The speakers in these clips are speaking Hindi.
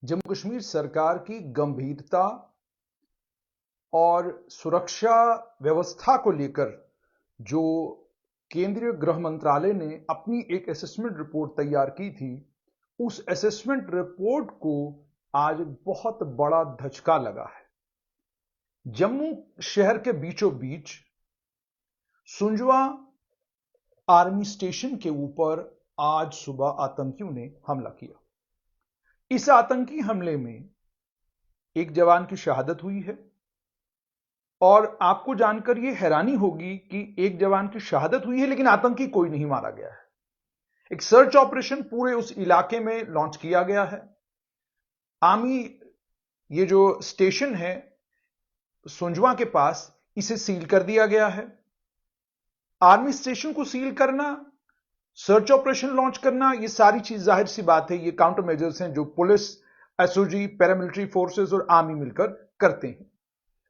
जम्मू कश्मीर सरकार की गंभीरता और सुरक्षा व्यवस्था को लेकर जो केंद्रीय गृह मंत्रालय ने अपनी एक असेसमेंट रिपोर्ट तैयार की थी, उस असेसमेंट रिपोर्ट को आज बहुत बड़ा धचका लगा है। जम्मू शहर के बीचों बीच सुंजवा आर्मी स्टेशन के ऊपर आज सुबह आतंकियों ने हमला किया। इस आतंकी हमले में एक जवान की शहादत हुई है और आपको जानकर यह हैरानी होगी कि एक जवान की शहादत हुई है लेकिन आतंकी कोई नहीं मारा गया है। एक सर्च ऑपरेशन पूरे उस इलाके में लॉन्च किया गया है। आर्मी ये जो स्टेशन है सुंजवा के पास, इसे सील कर दिया गया है। आर्मी स्टेशन को सील करना, सर्च ऑपरेशन लॉन्च करना, ये सारी चीज जाहिर सी बात है, ये काउंटर मेजर्स हैं जो पुलिस, एसओजी, पैरामिलिट्री फोर्सेस और आर्मी मिलकर करते हैं।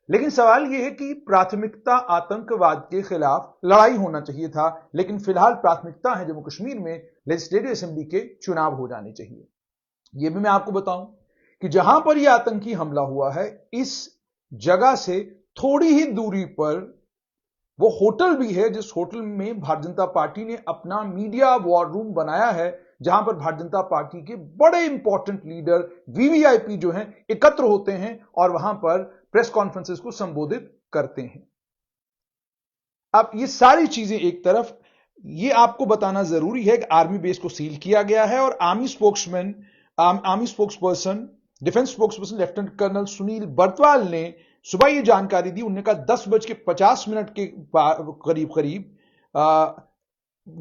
लेकिन सवाल यह है कि प्राथमिकता आतंकवाद के खिलाफ लड़ाई होना चाहिए था, लेकिन फिलहाल प्राथमिकता है जम्मू कश्मीर में लेजिस्लेटिव असेंबली के चुनाव हो जाने चाहिए। यह भी मैं आपको बताऊं कि जहां पर यह आतंकी हमला हुआ है, इस जगह से थोड़ी ही दूरी पर वो होटल भी है जिस होटल में भारतीय जनता पार्टी ने अपना मीडिया वॉर रूम बनाया है, जहां पर भारतीय जनता पार्टी के बड़े इंपॉर्टेंट लीडर, वीवीआईपी जो हैं, एकत्र होते हैं और वहां पर प्रेस कॉन्फ्रेंसेस को संबोधित करते हैं। अब ये सारी चीजें एक तरफ, ये आपको बताना जरूरी है कि आर्मी बेस को सील किया गया है और army spokesperson, defence spokesperson lieutenant colonel Sunil Bartwal ने सुबह ये जानकारी दी। उन्होंने कहा 10:50 के करीब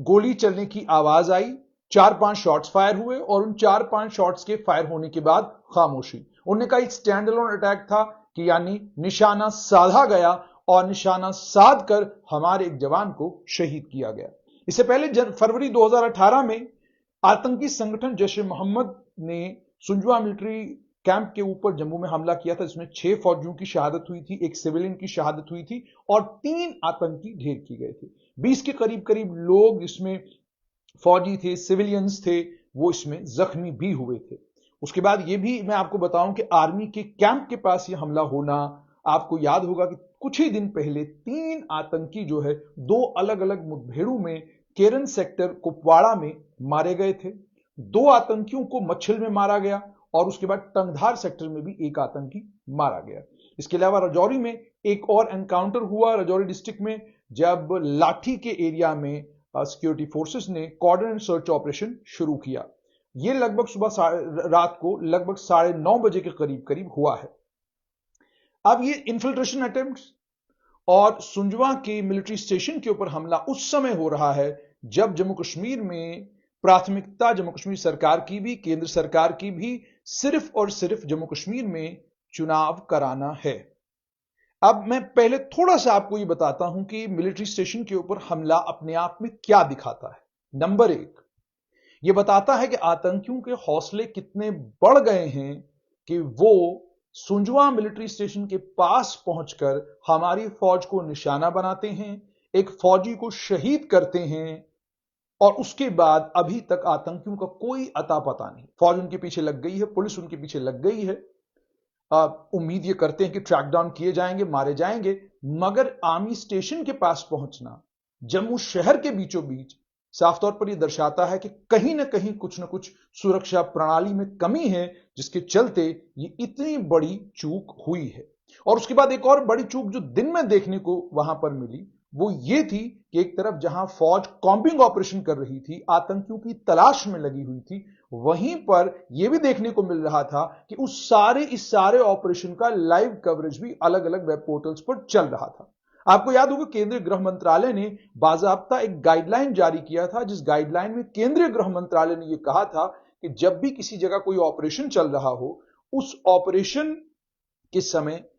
गोली चलने की आवाज आई, 4-5 शॉट्स फायर हुए और उन 4-5 शॉट्स के फायर होने के बाद खामोशी। उन्होंने कहा एक स्टैंड अलोन अटैक था कि यानी निशाना साधा गया और निशाना साध कर हमारे एक जवान को शहीद किया गया। इससे पहले फरवरी 2018 में आतंकी संगठन जैश ए मोहम्मद ने सुंजवा मिलिट्री कैंप के ऊपर जम्मू में हमला किया था, जिसमें 6 फौजियों की शहादत हुई थी, एक सिविलियन की शहादत हुई थी और 3 आतंकी ढेर किए गए थे। 20 के करीब लोग इसमें फौजी थे, सिविलियंस थे, वो इसमें जख्मी भी हुए थे। उसके बाद ये भी मैं आपको बताऊं कि आर्मी के कैंप के पास ये हमला होना, आपको याद होगा कि कुछ ही दिन पहले 3 आतंकी जो है 2 अलग अलग मुठभेड़ों में केरन सेक्टर कुपवाड़ा में मारे गए थे। 2 आतंकियों को मच्छल में मारा गया और उसके बाद टंगधार सेक्टर में भी एक आतंकी मारा गया। इसके अलावा राजौरी में एक और एनकाउंटर हुआ, राजौरी डिस्ट्रिक्ट में, जब लाठी के एरिया में सिक्योरिटी फोर्सेस ने कॉर्डन सर्च ऑपरेशन शुरू किया। यह लगभग रात को लगभग 9:30 बजे के करीब हुआ है। अब ये इन्फिल्ट्रेशन अटेम्प्ट्स और सुंजवा के मिलिट्री स्टेशन के ऊपर हमला उस समय हो रहा है जब जम्मू कश्मीर में प्राथमिकता जम्मू कश्मीर सरकार की भी, केंद्र सरकार की भी, सिर्फ और सिर्फ जम्मू कश्मीर में चुनाव कराना है। अब मैं पहले थोड़ा सा आपको यह बताता हूं कि मिलिट्री स्टेशन के ऊपर हमला अपने आप में क्या दिखाता है। नंबर 1, यह बताता है कि आतंकियों के हौसले कितने बढ़ गए हैं कि वो सुंजवा मिलिट्री स्टेशन के पास पहुंचकर हमारी फौज को निशाना बनाते हैं, एक फौजी को शहीद करते हैं और उसके बाद अभी तक आतंकियों का कोई अता पता नहीं। फौज उनके पीछे लग गई है, पुलिस उनके पीछे लग गई है। उम्मीद ये करते हैं कि ट्रैक डाउन किए जाएंगे, मारे जाएंगे, मगर आर्मी स्टेशन के पास पहुंचना जम्मू शहर के बीचों बीच साफ तौर पर यह दर्शाता है कि कहीं ना कहीं कुछ ना कुछ सुरक्षा प्रणाली में कमी है, जिसके चलते ये इतनी बड़ी चूक हुई है। और उसके बाद एक और बड़ी चूक जो दिन में देखने को वहां पर मिली, वो ये थी कि एक तरफ जहां फौज कॉम्बिंग ऑपरेशन कर रही थी, आतंकियों की तलाश में लगी हुई थी, वहीं पर यह भी देखने को मिल रहा था कि इस सारे ऑपरेशन का लाइव कवरेज भी अलग अलग वेब पोर्टल्स पर चल रहा था। आपको याद होगा केंद्रीय गृह मंत्रालय ने बाकायदा एक गाइडलाइन जारी किया था, जिस गाइडलाइन में केंद्रीय गृह मंत्रालय ने यह कहा था कि जब भी किसी जगह कोई ऑपरेशन चल रहा हो, उस ऑपरेशन के समय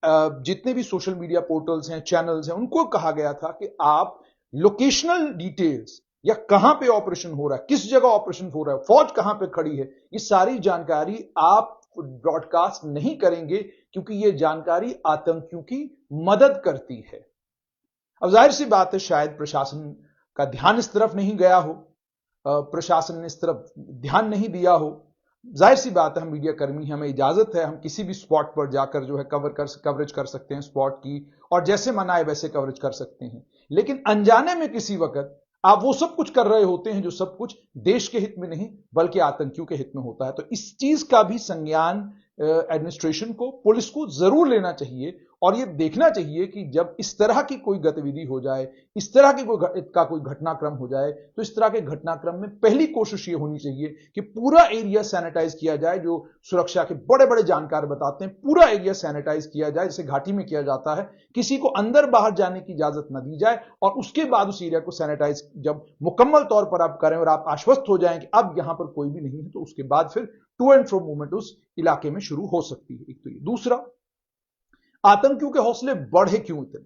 जितने भी सोशल मीडिया पोर्टल्स हैं, चैनल्स हैं, उनको कहा गया था कि आप लोकेशनल डिटेल्स या कहां पे ऑपरेशन हो रहा है, किस जगह ऑपरेशन हो रहा है, फौज कहां पे खड़ी है, ये सारी जानकारी आप ब्रॉडकास्ट नहीं करेंगे क्योंकि ये जानकारी आतंकियों की मदद करती है। अब जाहिर सी बात है, शायद प्रशासन का ध्यान इस तरफ नहीं गया हो, प्रशासन ने इस तरफ ध्यान नहीं दिया हो, जाहिर सी बात है, हम मीडिया कर्मी हैं, हमें इजाजत है, हम किसी भी स्पॉट पर जाकर जो है कवरेज कर सकते हैं स्पॉट की, और जैसे मन आए वैसे कवरेज कर सकते हैं। लेकिन अनजाने में किसी वक्त आप वो सब कुछ कर रहे होते हैं जो सब कुछ देश के हित में नहीं बल्कि आतंकियों के हित में होता है। तो इस चीज का भी संज्ञान एडमिनिस्ट्रेशन को, पुलिस को जरूर लेना चाहिए, और यह देखना चाहिए कि जब इस तरह की कोई गतिविधि हो जाए, इस तरह की कोई घटनाक्रम हो जाए, तो इस तरह के घटनाक्रम में पहली कोशिश यह होनी चाहिए कि पूरा एरिया सैनिटाइज किया जाए। जो सुरक्षा के बड़े बड़े जानकार बताते हैं, पूरा एरिया सैनिटाइज किया जाए, जैसे घाटी में किया जाता है। किसी को अंदर बाहर जाने की इजाजत न दी जाए, और उसके बाद उस एरिया को सैनिटाइज जब मुकम्मल तौर पर आप करें और आप आश्वस्त हो जाएं कि अब यहां पर कोई भी नहीं है, तो उसके बाद फिर टू एंड फ्रो मूवमेंट उस इलाके में शुरू हो सकती है। एक तो ये। दूसरा, आतंकियों के हौसले बढ़े क्यों इतने?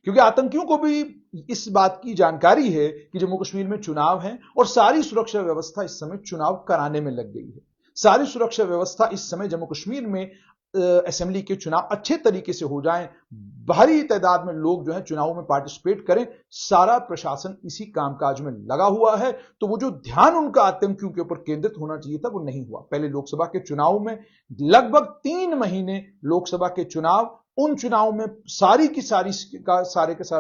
क्योंकि आतंकियों को भी इस बात की जानकारी है कि जम्मू कश्मीर में चुनाव है, और सारी सुरक्षा व्यवस्था इस समय चुनाव कराने में लग गई है। सारी सुरक्षा व्यवस्था इस समय जम्मू कश्मीर में असेंबली के चुनाव अच्छे तरीके से हो जाएं, भारी तादाद में लोग जो है चुनाव में पार्टिसिपेट करें, सारा प्रशासन इसी कामकाज में लगा हुआ है। तो वो जो ध्यान उनका आतंकियों के ऊपर केंद्रित होना चाहिए था, वो नहीं हुआ। पहले लोकसभा के चुनाव में लगभग 3 महीने लोकसभा के चुनाव, उन चुनाव में सारे के सारा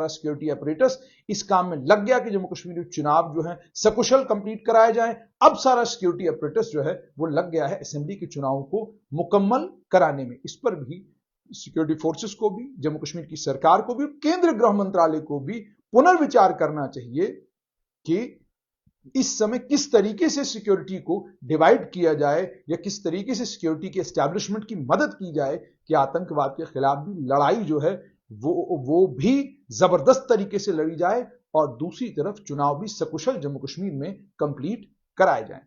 सिक्योरिटी अपरेटस इस काम में लग गया कि जम्मू कश्मीर में चुनाव जो है सकुशल कंप्लीट कराए जाएं। अब सारा सिक्योरिटी अपरेटस जो है वो लग गया है असेंबली के चुनाव को मुकम्मल कराने में। इस पर भी सिक्योरिटी फोर्सेस को भी, जम्मू कश्मीर की सरकार को भी, केंद्र गृह मंत्रालय को भी पुनर्विचार करना चाहिए कि इस समय किस तरीके से सिक्योरिटी को डिवाइड किया जाए, या किस तरीके से सिक्योरिटी के एस्टैब्लिशमेंट की मदद की जाए कि आतंकवाद के खिलाफ भी लड़ाई जो है वो भी जबरदस्त तरीके से लड़ी जाए, और दूसरी तरफ चुनाव भी सकुशल जम्मू कश्मीर में कंप्लीट कराए जाएं।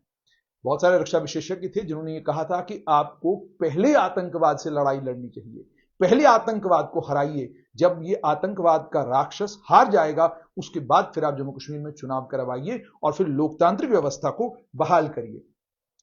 बहुत सारे रक्षा विशेषज्ञ थे जिन्होंने ये कहा था कि आपको पहले आतंकवाद से लड़ाई लड़नी चाहिए, पहले आतंकवाद को हराइए, जब ये आतंकवाद का राक्षस हार जाएगा उसके बाद फिर आप जम्मू कश्मीर में चुनाव करवाइए और फिर लोकतांत्रिक व्यवस्था को बहाल करिए।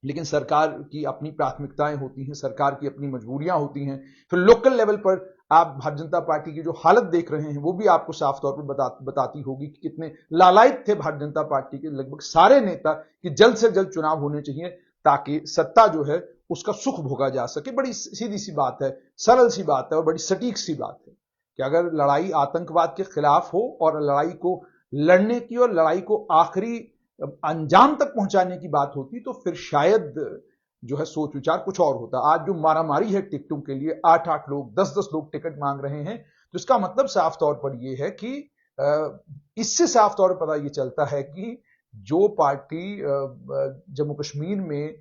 लेकिन सरकार की अपनी प्राथमिकताएं होती हैं, सरकार की अपनी मजबूरियां होती हैं। फिर लोकल लेवल पर आप भारतीय जनता पार्टी की जो हालत देख रहे हैं वो भी आपको साफ तौर पर बताती होगी कि कितने लालायित थे भारतीय जनता पार्टी के लगभग सारे नेता कि जल्द से जल्द चुनाव होने चाहिए ताकि सत्ता जो है उसका सुख भोगा जा सके। बड़ी सीधी सी बात है, सरल सी बात है और बड़ी सटीक सी बात है कि अगर लड़ाई आतंकवाद के खिलाफ हो और लड़ाई को लड़ने की और लड़ाई को आखिरी अंजाम तक पहुंचाने की बात होती तो फिर शायद जो है सोच विचार कुछ और होता। आज जो मारामारी है टिकटों के लिए, 8-8 लोग, 10-10 लोग टिकट मांग रहे हैं, तो इसका मतलब साफ तौर पर यह है कि इससे साफ तौर पर पता यह चलता है कि जो पार्टी जम्मू कश्मीर में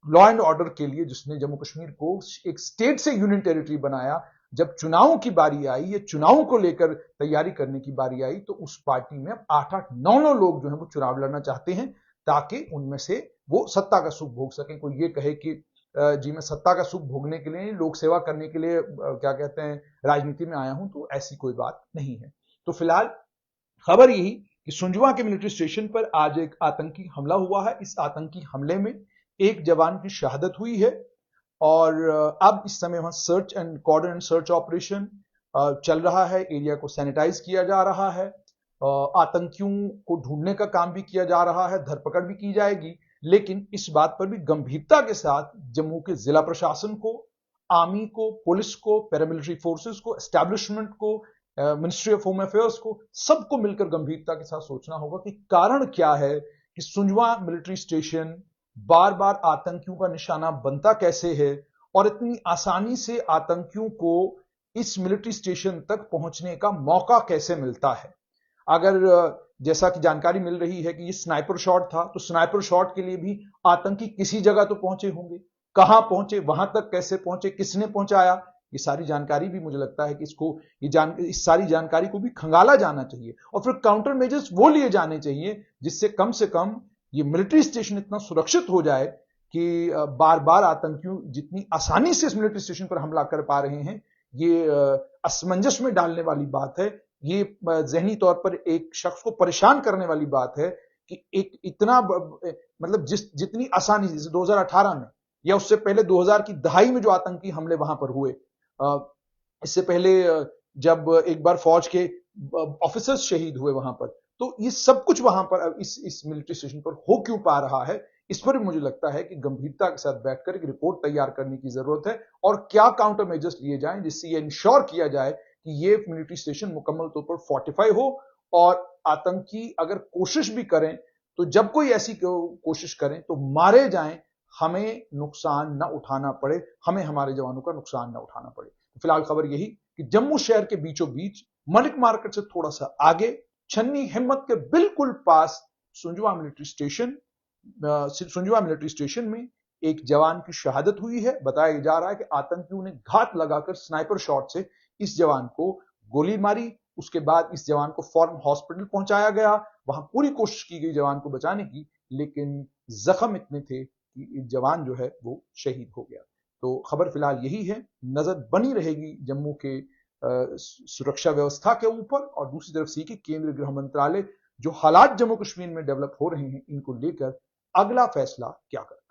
लॉ एंड ऑर्डर के लिए, जिसने जम्मू कश्मीर को एक स्टेट से यूनियन टेरिटरी बनाया, जब चुनावों की बारी आई, ये चुनावों को लेकर तैयारी करने की बारी आई, तो उस पार्टी में अब 8-8, 9-9 लोग जो है वो चुनाव लड़ना चाहते हैं ताकि उनमें से वो सत्ता का सुख भोग सकें। कोई ये कहे कि जी मैं सत्ता का सुख भोगने के लिए, लोक सेवा करने के लिए क्या कहते हैं राजनीति में आया हूं, तो ऐसी कोई बात नहीं है। तो फिलहाल खबर यही कि सुंजवा के मिलिट्री स्टेशन पर आज एक आतंकी हमला हुआ है। इस आतंकी हमले में एक जवान की शहादत हुई है और अब इस समय वहां search and cordon and search operation चल रहा है। एरिया को सैनिटाइज किया जा रहा है, आतंकियों को ढूंढने का काम भी किया जा रहा है, धरपकड़ भी की जाएगी। लेकिन इस बात पर भी गंभीरता के साथ जम्मू के जिला प्रशासन को, आर्मी को, पुलिस को, पैरामिलिट्री फोर्सेस को, एस्टैब्लिशमेंट को, मिनिस्ट्री ऑफ होम अफेयर्स को, सबको मिलकर गंभीरता के साथ सोचना होगा कि कारण क्या है कि सुंजवा मिलिट्री स्टेशन बार बार आतंकियों का निशाना बनता कैसे है और इतनी आसानी से आतंकियों को इस मिलिट्री स्टेशन तक पहुंचने का मौका कैसे मिलता है। अगर जैसा कि जानकारी मिल रही है कि ये स्नाइपर शॉट था, तो स्नाइपर शॉट के लिए भी आतंकी किसी जगह तो पहुंचे होंगे, कहां पहुंचे, वहां तक कैसे पहुंचे, किसने पहुंचाया, ये सारी जानकारी भी मुझे लगता है कि इस सारी जानकारी को भी खंगाला जाना चाहिए और फिर काउंटर मेजर्स वो लिए जाने चाहिए जिससे कम से कम ये मिलिट्री स्टेशन इतना सुरक्षित हो जाए कि बार बार आतंकियों जितनी आसानी से इस मिलिट्री स्टेशन पर हमला कर पा रहे हैं, ये असमंजस में डालने वाली बात है। ये जहनी तौर पर एक शख्स को परेशान करने वाली बात है कि एक इतना मतलब जितनी आसानी से 2018 में या उससे पहले 2000 की दहाई में जो आतंकी हमले वहां पर हुए, इससे पहले जब एक बार फौज के ऑफिसर्स शहीद हुए वहां पर, तो ये सब कुछ वहां पर इस मिलिट्री स्टेशन पर हो क्यों पा रहा है, इस पर भी मुझे लगता है कि गंभीरता के साथ बैठकर एक रिपोर्ट तैयार करने की जरूरत है और क्या काउंटर मेजर्स लिए जाएं जिससे ये इंश्योर किया जाए कि ये मिलिट्री स्टेशन मुकम्मल तौर पर फोर्टिफाई हो और आतंकी अगर कोशिश भी करें तो जब कोई ऐसी कोशिश करें तो मारे जाएं, हमें नुकसान न उठाना पड़े, हमें हमारे जवानों का नुकसान न उठाना पड़े। फिलहाल खबर यही कि जम्मू शहर के बीचों बीच मलिक मार्केट से थोड़ा सा आगे छन्नी हिम्मत के बिल्कुल पास सुंजवा मिलिट्री स्टेशन में एक जवान की शहादत हुई है। बताया जा रहा है कि आतंकियों ने घात लगाकर स्नाइपर शॉट से इस जवान को गोली मारी। उसके बाद इस जवान को फौरन हॉस्पिटल पहुंचाया गया, वहां पूरी कोशिश की गई जवान को बचाने की, लेकिन जख्म इतने थे कि जवान जो है वो शहीद हो गया। तो खबर फिलहाल यही है, नजर बनी रहेगी जम्मू के सुरक्षा व्यवस्था के ऊपर और दूसरी तरफ से कि केंद्रीय गृह मंत्रालय जो हालात जम्मू कश्मीर में डेवलप हो रहे हैं इनको लेकर अगला फैसला क्या करे।